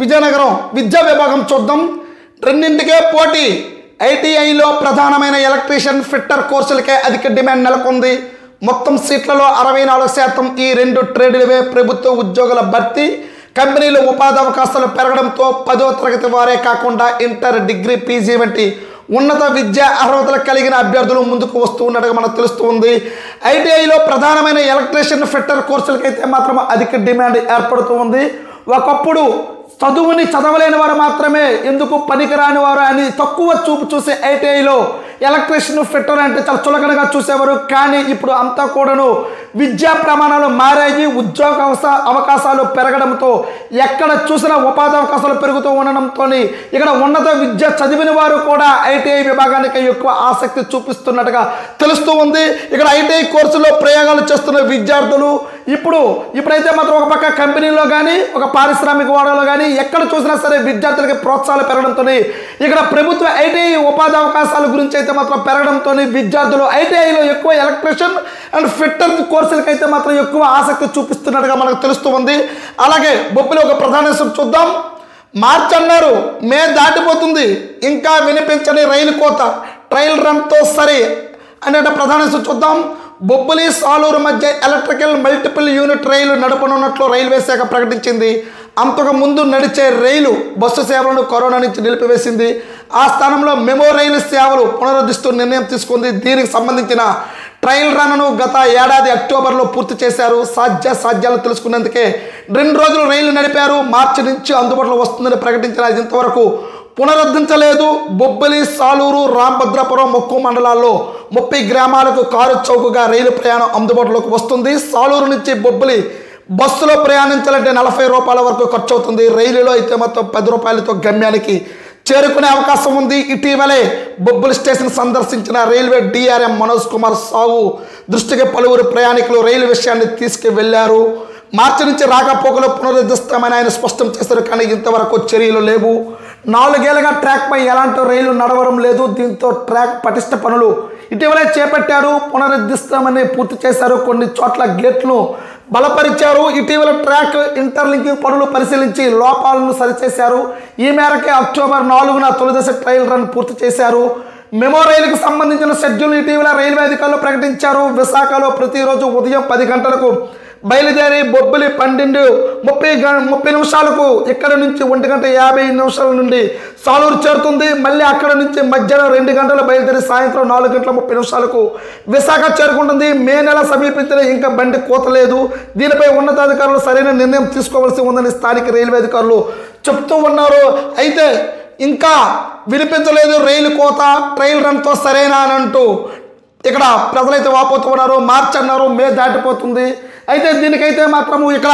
విజయనగరం విద్యా విభాగం చూద్దాం. రెండింటికే పోటీ. ఐటీఐలో ప్రధానమైన ఎలక్ట్రీషియన్ ఫిట్టర్ కోర్సులకే అధిక డిమాండ్ నెలకొంది. మొత్తం సీట్లలో 64% ఈ రెండు ట్రేడ్లవే. ప్రభుత్వ ఉద్యోగుల భర్తీ, కంపెనీలు ఉపాధి అవకాశాలు పెరగడంతో 10వ తరగతి వారే కాకుండా ఇంటర్, డిగ్రీ, పీజీ వంటి ఉన్నత విద్యా అర్హతలు కలిగిన అభ్యర్థులు ముందుకు వస్తూ ఉన్నట్టుగా మనకు తెలుస్తుంది. ఐటీఐలో ప్రధానమైన ఎలక్ట్రీషియన్ ఫిట్టర్ కోర్సులకైతే మాత్రం అధిక డిమాండ్ ఏర్పడుతూ ఉంది. ఒకప్పుడు చదువుని చదవలేని వారు మాత్రమే ఎందుకు పనికిరాని వారు అని తక్కువ చూపు చూసే ఐటీఐలో ఎలక్ట్రీషియన్ ఫిట్టర్ అంటే చాలా చులకనగా చూసేవారు. కానీ ఇప్పుడు అంతా కూడాను విద్యా ప్రమాణాలు మారాయి. ఉద్యోగ అవకాశాలు పెరగడంతో ఎక్కడ చూసినా ఉపాధి అవకాశాలు పెరుగుతూ ఉండడంతో ఇక్కడ ఉన్నత విద్య చదివిన వారు కూడా ఐటీఐ విభాగానికి ఎక్కువ ఆసక్తి చూపిస్తున్నట్టుగా తెలుస్తూ ఉంది. ఇక్కడ ఐటీఐ కోర్సులో ప్రయోగాలు చేస్తున్న విద్యార్థులు ఇప్పుడైతే మాత్రం ఒక పక్క కంపెనీలో కానీ ఒక పారిశ్రామిక వాడలో కానీ ఎక్కడ చూసినా సరే విద్యార్థులకి ప్రోత్సాహాలు పెరగడంతో ఇక్కడ ప్రభుత్వ ఐటీఐ ఉపాధి అవకాశాల గురించి అయితే మాత్రం పెరగడంతో విద్యార్థులు ఐటీఐలో ఎక్కువ ఎలక్ట్రీషియన్ అండ్ ఫిట్టర్ కోర్సులకైతే మాత్రం ఎక్కువ ఆసక్తి చూపిస్తున్నట్టుగా మనకు తెలుస్తూ ఉంది. అలాగే బొబ్బిలి ఒక ప్రధాన విషయం చూద్దాం. మార్చి అన్నారు, మే దాటిపోతుంది, ఇంకా వినిపించని రైలు కోత, ట్రయల్ రన్తో సరే అనే ప్రధాన విషయం చూద్దాం. బొబ్బిలి సాలూరు మధ్య ఎలక్ట్రికల్ మల్టిపుల్ యూనిట్ రైలు నడపనున్నట్లు రైల్వే శాఖ ప్రకటించింది. అంతకు ముందు నడిచే రైలు బస్సు సేవలను కరోనా నుంచి నిలిపివేసింది. ఆ స్థానంలో మెమో రైలు సేవలు పునరుద్ధరిస్తూ నిర్ణయం తీసుకుంది. దీనికి సంబంధించిన ట్రయల్ రన్ను గత ఏడాది అక్టోబర్లో పూర్తి చేశారు. సాధ్యాలు తెలుసుకున్నందుకే 2 రోజులు రైలు నడిపారు. మార్చి నుంచి అందుబాటులో వస్తుందని ప్రకటించిన ఇంతవరకు పునరుద్ధరించలేదు. బొబ్బిలి, సాలూరు, రామభద్రాపురం, మొక్కు మండలాల్లో 30 గ్రామాలకు కారు చౌకగా రైలు ప్రయాణం అందుబాటులోకి వస్తుంది. సాలూరు నుంచి బొబ్బిలి బస్సులో ప్రయాణించాలంటే 40 రూపాయల వరకు ఖర్చు అవుతుంది. రైలులో అయితే మొత్తం 10 రూపాయలతో గమ్యానికి చేరుకునే అవకాశం ఉంది. ఇటీవలే బొబ్బిలి స్టేషన్ సందర్శించిన రైల్వే డిఆర్ఎం మనోజ్ కుమార్ సావు దృష్టికి పలువురు ప్రయాణికులు రైలు విషయాన్ని తీసుకువెళ్లారు. మార్చి నుంచి రాకపోకలు పునరుద్ధరిస్తామని ఆయన స్పష్టం చేశారు. కానీ ఇంతవరకు చర్యలు లేవు. 4 ఏళ్లుగా ట్రాక్పై ఎలాంటి రైలు నడవడం లేదు. దీంతో ట్రాక్ పటిష్ట పనులు ఇటీవలే చేపట్టారు. పునరుద్ధరిస్తామని పూర్తి చేశారు. కొన్ని చోట్ల గేట్లు బలపరిచారు. ఇటీవల ట్రాక్ ఇంటర్లింకింగ్ పనులు పరిశీలించి లోపాలను సరిచేశారు. ఈ మేరకే అక్టోబర్ 4న తొలిదశ ట్రయల్ రన్ పూర్తి చేశారు. మెమో రైలుకు సంబంధించిన షెడ్యూల్ ఇటీవల రైల్వే అధికారులు ప్రకటించారు. విశాఖలో ప్రతిరోజు ఉదయం 10 గంటలకు బయలుదేరి బొబ్బిలి 12:30 నిమిషాలకు ఇక్కడ నుంచి 1:50 నుండి సాలూరు చేరుతుంది. మళ్ళీ అక్కడ నుంచి మధ్యాహ్నం 2 గంటలు బయలుదేరి సాయంత్రం 4:30 విశాఖ చేరుకుంటుంది. మే నెల సమీపించిన ఇంకా బండి కోతలేదు. దీనిపై ఉన్నతాధికారులు సరైన నిర్ణయం తీసుకోవాల్సి ఉందని స్థానిక రైల్వే అధికారులు చెప్తూ ఉన్నారు. అయితే ఇంకా వినిపించలేదు రైలు కోత, ట్రయల్ రన్తో సరేనా అని అంటూ ఇక్కడ ప్రజలైతే వాపోతూ ఉన్నారు. మార్చి అన్నారు, మే దాటిపోతుంది. అయితే దీనికైతే మాత్రము ఇక్కడ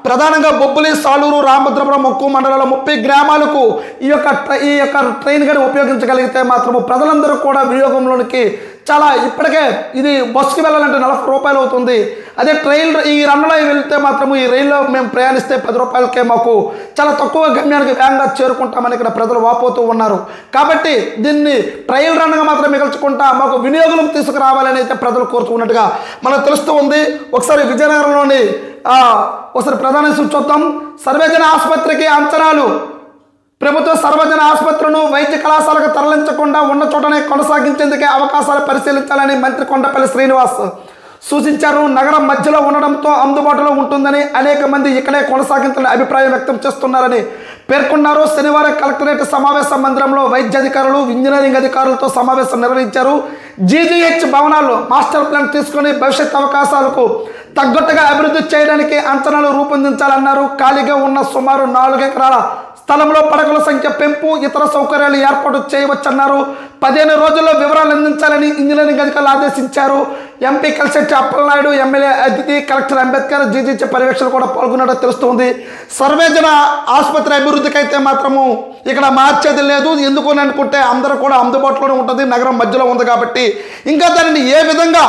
ప్రధానంగా బొబ్బిలి, సాలూరు, రామభద్రాపురం, మొక్కు మండలాల 30 గ్రామాలకు ఈ యొక్క ట్రైన్ కానీ ఉపయోగించగలిగితే మాత్రము ప్రజలందరూ కూడా వినియోగంలోనికి చాలా ఇప్పటికే ఇది బస్సుకి వెళ్ళాలంటే 40 రూపాయలు అవుతుంది. అదే ఈ రన్లో వెళ్తే మాత్రము ఈ రైల్లో మేము ప్రయాణిస్తే 10 రూపాయలకే మాకు చాలా తక్కువ గమ్యానికి వేగంగా చేరుకుంటామని ఇక్కడ ప్రజలు వాపోతూ ఉన్నారు. కాబట్టి దీన్ని ట్రయల్ రన్గా మాత్రం మిగల్చుకుంటా మాకు వినియోగం తీసుకురావాలని అయితే ప్రజలు కోరుతున్నట్టుగా మనకు తెలుస్తూ ఉంది. ఒకసారి విజయనగరంలోని ఒకసారి ప్రధాన చూద్దాం. సర్వజన ఆసుపత్రికి అంచనాలు. ప్రభుత్వ సర్వజన ఆసుపత్రులను వైద్య కళాశాలకు తరలించకుండా ఉన్న చోటనే కొనసాగించేందుకే అవకాశాలు పరిశీలించాలని మంత్రి కొండపల్లి శ్రీనివాస్ సూచించారు. నగరం మధ్యలో ఉండడంతో అందుబాటులో ఉంటుందని అనేక మంది ఇక్కడే కొనసాగించాలని అభిప్రాయం వ్యక్తం చేస్తున్నారని పేర్కొన్నారు. శనివారం కలెక్టరేట్ సమావేశ మందిరంలో వైద్య అధికారులు, ఇంజనీరింగ్ అధికారులతో సమావేశం నిర్వహించారు. జీజీహెచ్ భవనాల్లో మాస్టర్ ప్లాన్ తీసుకుని భవిష్యత్ అవకాశాలకు తగ్గట్టుగా అభివృద్ధి చేయడానికి అంచనాలు రూపొందించాలన్నారు. ఖాళీగా ఉన్న సుమారు 4 ఎకరాల స్థలంలో పడకల సంఖ్య పెంపు, ఇతర సౌకర్యాలు ఏర్పాటు చేయవచ్చన్నారు. 15 రోజుల్లో వివరాలు అందించాలని ఇంజనీరింగ్ అధికారులు ఆదేశించారు. ఎంపీ కలిశెట్టి అప్పలనాయుడు, ఎమ్మెల్యే అతిథి, కలెక్టర్ అంబేద్కర్, జీజీహెచ్ పర్యవేక్షణ కూడా పాల్గొన్నట్టు తెలుస్తుంది. సర్వేజన ఆసుపత్రి అభివృద్ధికి అయితే మాత్రము ఇక్కడ మార్చేది లేదు. ఎందుకు అనుకుంటే అందరూ కూడా అందుబాటులోనే ఉంటుంది. నగరం మధ్యలో ఉంది కాబట్టి ఇంకా దానిని ఏ విధంగా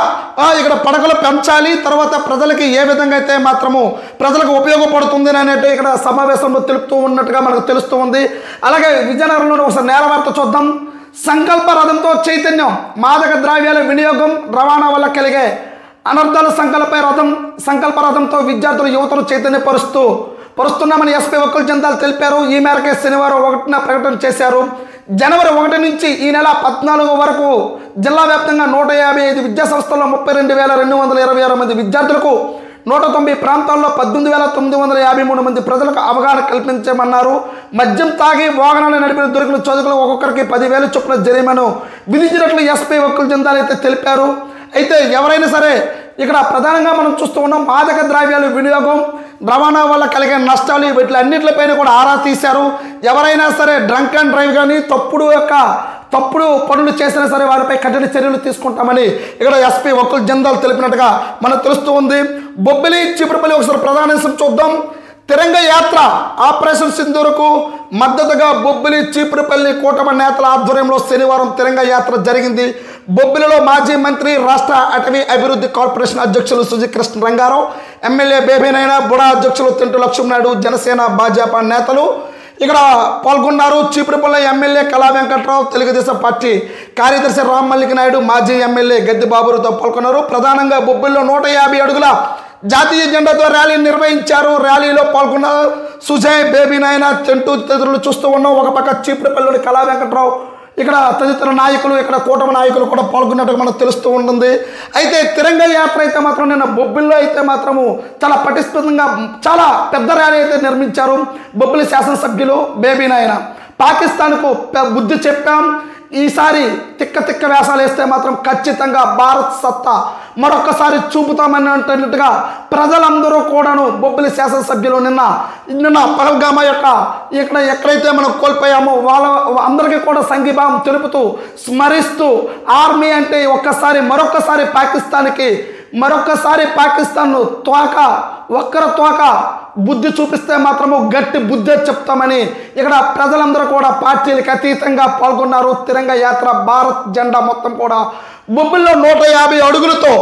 ఇక్కడ పడకలు పెంచాలి, తర్వాత ప్రజలకి ఏ విధంగా అయితే మాత్రము ప్రజలకు ఉపయోగపడుతుంది అనేది ఇక్కడ సమావేశంలో తెలుపుతూ ఉన్నట్టుగా మనకు తెలుస్తూ ఉంది. అలాగే విజయనగరంలో ఒకసారి నేల వార్త చూద్దాం. సంకల్ప రథంతో చైతన్యం. మాదక ద్రవ్యాల వినియోగం, రవాణా వల్ల కలిగే అనర్థాల సంకల్ప రథంతో విద్యార్థులు, యువతను చైతన్యపరుస్తూ పరుస్తున్నామని ఎస్పీ వకుల్ జందాల్ తెలిపారు. ఈ మేరకే శనివారం 1న ప్రకటన చేశారు. జనవరి 1 నుంచి ఈ నెల 14 వరకు జిల్లా వ్యాప్తంగా 155 విద్యా సంస్థల్లో 32,226 మంది విద్యార్థులకు 190 ప్రాంతాల్లో 18,953 మంది ప్రజలకు అవగాహన కల్పించమన్నారు. మద్యం తాగి వాహనాలు నడిపిన దొరికిన చోదకులు ఒక్కొక్కరికి 10,000 చొప్పున జరిమాను విధించినట్లు ఎస్పీ వకుల్ జందాల్ అయితే తెలిపారు. అయితే ఎవరైనా సరే ఇక్కడ ప్రధానంగా మనం చూస్తూ ఉన్నాం మాదక ద్రవ్యాల వినియోగం, రవాణా వల్ల కలిగే నష్టాలు వీటిలన్నింటిపైన కూడా ఆరా తీశారు. ఎవరైనా సరే డ్రంక్ అండ్ డ్రైవ్ కానీ తప్పుడు పనులు చేసినా సరే వారిపై కఠిన చర్యలు తీసుకుంటామని ఇక్కడ ఎస్పీ వకుల్ జందాల్ తెలిపినట్టుగా మనకు తెలుస్తూ ఉంది. బొబ్బిలి చీపురుపల్లి ఒకసారి ప్రధాన అంశం చూద్దాం. తిరంగ యాత్ర ఆపరేషన్ సింధూరుకు మద్దతుగా బొబ్బిలి చీపురుపల్లి కూటమి నేతల ఆధ్వర్యంలో శనివారం తిరంగ యాత్ర జరిగింది. బొబ్బిలిలో మాజీ మంత్రి, రాష్ట్ర అటవీ అభివృద్ధి కార్పొరేషన్ అధ్యక్షులు సుజీకృష్ణ రంగారావు, ఎమ్మెల్యే బేబీనైనా, బుడా అధ్యక్షులు తింటు లక్ష్మణనాయుడు, జనసేన భాజపా నేతలు ఇక్కడ పాల్గొన్నారు. చీపురుపల్లి ఎమ్మెల్యే కళా వెంకట్రావు, తెలుగుదేశం పార్టీ కార్యదర్శి రామ్మల్లిక నాయుడు, మాజీ ఎమ్మెల్యే గద్ది బాబులతో పాల్గొన్నారు. ప్రధానంగా బొబ్బిలిలో 150 అడుగుల జాతీయ జెండాతో ర్యాలీ నిర్వహించారు. ర్యాలీలో పాల్గొన్న సుజయ్, బేబీనైనా, తింటూ తదితరులు చూస్తూ ఉన్నాం. ఒక పక్క చీపురుపల్లిలోని కళా వెంకట్రావు, ఇక్కడ తదితర నాయకులు, ఇక్కడ కూటమి నాయకులు కూడా పాల్గొన్నట్టుగా మనకు తెలుస్తూ ఉంటుంది. అయితే తిరంగ యాత్ర అయితే మాత్రం నిన్న బొబ్బిల్లో అయితే మాత్రము చాలా పటిష్టంగా చాలా పెద్ద ర్యాలీ అయితే నిర్మించారు. బొబ్బిలి శాసనసభ్యులు బేబీనైనా పాకిస్తాన్కు బుద్ధి చెప్పాం, ఈసారి తిక్క వేషాలు వేస్తే మాత్రం ఖచ్చితంగా భారత్ సత్తా మరొకసారి చూపుతామని అంటున్నట్టుగా ప్రజలందరూ కూడాను బొబ్బిలి శాసనసభ్యులు నిన్న పహల్గామా యొక్క ఎక్కడైతే మనం కోల్పోయామో వాళ్ళ అందరికీ కూడా సంఘీభావం తెలుపుతూ స్మరిస్తూ ఆర్మీ అంటే మరొకసారి పాకిస్తాన్ను ఒక్కర తోక బుద్ధి చూపిస్తే మాత్రము గట్టి బుద్ధి చెప్తామని ఇక్కడ ప్రజలందరూ కూడా పార్టీలకు అతీతంగా పాల్గొన్నారు. తిరంగ యాత్ర భారత్ జెండా మొత్తం కూడా బొబ్బిల్లో 150 అడుగులతో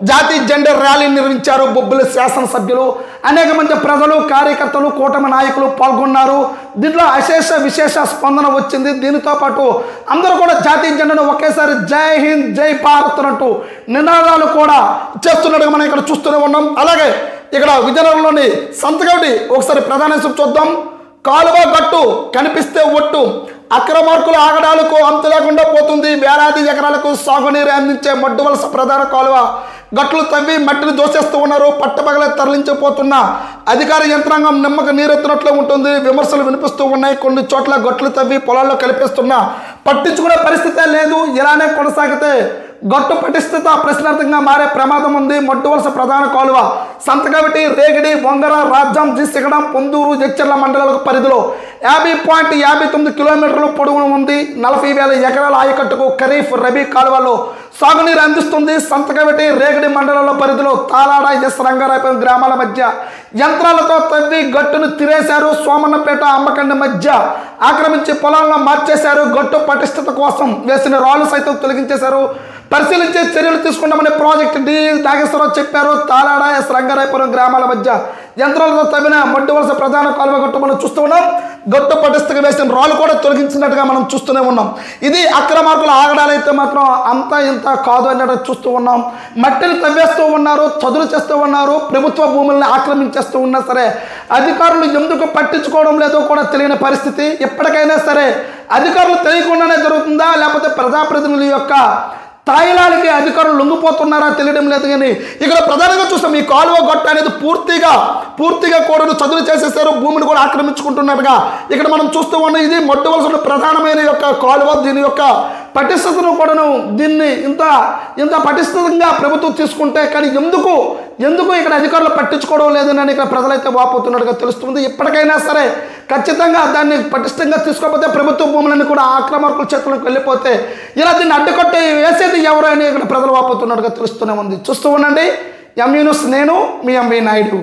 జాతీయ జెండా ర్యాలీ నిర్వహించారు. బొబ్బిలి శాసనసభ్యులు, అనేక మంది ప్రజలు, కార్యకర్తలు, కూటమి నాయకులు పాల్గొన్నారు. దీంట్లో విశేష స్పందన వచ్చింది. దీనితో పాటు అందరూ కూడా జాతీయ జెండాను ఒకేసారి జై హింద్, జై భారత్ అంటూ నినాదాలు కూడా చేస్తున్నట్టుగా మనం ఇక్కడ చూస్తూనే ఉన్నాం. అలాగే ఇక్కడ విజయనగరంలోని సంతకటి ఒకసారి ప్రధాన చూద్దాం. కాలువ గట్టు కనిపిస్తే ఒట్టు, అక్రమార్కుల ఆగడాలకు అంతు లేకుండా పోతుంది. వేలాది ఎకరాలకు సాగునీరు అందించే మడ్డు వలస ప్రధాన కాలువ గట్లు తవ్వి మట్టిని దోసేస్తూ ఉన్నారు. పట్టపగలే తరలించిపోతున్న అధికార యంత్రాంగం నిమ్మక నీరెత్తినట్లు ఉంటుంది. విమర్శలు వినిపిస్తూ ఉన్నాయి. కొన్ని చోట్ల గట్లు తవ్వి పొలాల్లో కలిపేస్తున్నా పట్టించుకునే పరిస్థితే లేదు. ఇలానే కొనసాగితే గట్టు పటిష్టత ప్రశ్నార్థంగా మారే ప్రమాదం ఉంది. మడ్డు వలస ప్రధాన కాలువ సంతకవిటి, రేగిడి, వంగర, రాజ్యం, సిగడం, పొందూరు, జడ్చర్ల మండలాలకు పరిధిలో 50.59 కిలోమీటర్లు పొడవున ఉంది. 40,000 ఎకరాల ఆయకట్టుకు ఖరీఫ్, రబీ కాలువలో సాగునీరు అందిస్తుంది. సంతకవిటి, రేగిడి మండలాల పరిధిలో తాలాడ, ఎస్ రంగారాయపురం గ్రామాల మధ్య యంత్రాలతో తవ్వి గట్టును తిరేశారు. సోమన్నపేట, అమ్మకండి మధ్య ఆక్రమించి పొలాలను మార్చేశారు. గట్టు పటిష్టత కోసం వేసిన రాళ్లు సైతం తొలగించేశారు. పరిశీలించే చర్యలు తీసుకుంటామని ప్రాజెక్టు డి నాగేశ్వరరావు చెప్పారు. తాలాడ, ఎస్ రంగారాయపురం గ్రామాల మధ్య యంత్రాలతో తవ్విన మడ్డు వలస ప్రధాన కాలువ గట్టు మనం చూస్తూ ఉన్నాం. గట్టు పటిష్టగా వేసిన రాళ్ళు కూడా తొలగించినట్టుగా మనం చూస్తూనే ఉన్నాం. ఇది అక్రమార్కుల ఆగడాలైతే మాత్రం అంతా ఇంత కాదు అన్నట్టు చూస్తూ ఉన్నాం. మట్టిని తవ్వేస్తూ ఉన్నారు, చదువులు చేస్తూ ఉన్నారు, ప్రభుత్వ భూములను ఆక్రమించేస్తూ ఉన్నా సరే అధికారులు ఎందుకు పట్టించుకోవడం లేదో కూడా తెలియని పరిస్థితి. ఎప్పటికైనా సరే అధికారులు తెలియకుండానే జరుగుతుందా, లేకపోతే ప్రజాప్రతినిధుల యొక్క తాయిలాలకి అధికారులు లొంగిపోతున్నారా తెలియడం లేదు. కానీ ఇక్కడ ప్రధానంగా చూస్తాం ఈ కాలువ గట్టు అనేది పూర్తిగా కూడా చదువులు చేసేసారు. భూమిని కూడా ఆక్రమించుకుంటున్నట్టుగా ఇక్కడ మనం చూస్తూ ఉన్నాం. ఇది మడ్డు వలస ప్రధానమైన యొక్క కాలువ. దీని యొక్క పటిష్టతను కూడాను దీన్ని ఇంత పటిష్టంగా ప్రభుత్వం తీసుకుంటే కానీ ఎందుకు ఇక్కడ అధికారులు పట్టించుకోవడం లేదని ఇక్కడ ప్రజలైతే వాపోతున్నట్టుగా తెలుస్తుంది. ఎప్పటికైనా సరే ఖచ్చితంగా దాన్ని పటిష్టంగా తీసుకోకపోతే ప్రభుత్వ భూములన్నీ కూడా ఆక్రమార్కుల చేతులకు వెళ్ళిపోతే ఇలా దీన్ని అడ్డుకట్టే వేసేది ఎవరు అని ఇక్కడ ప్రజలు వాపోతున్నట్టుగా తెలుస్తూనే ఉంది. చూస్తూ ఉండండి ఎంవీ న్యూస్. నేను మీ ఎంవీ నాయుడు.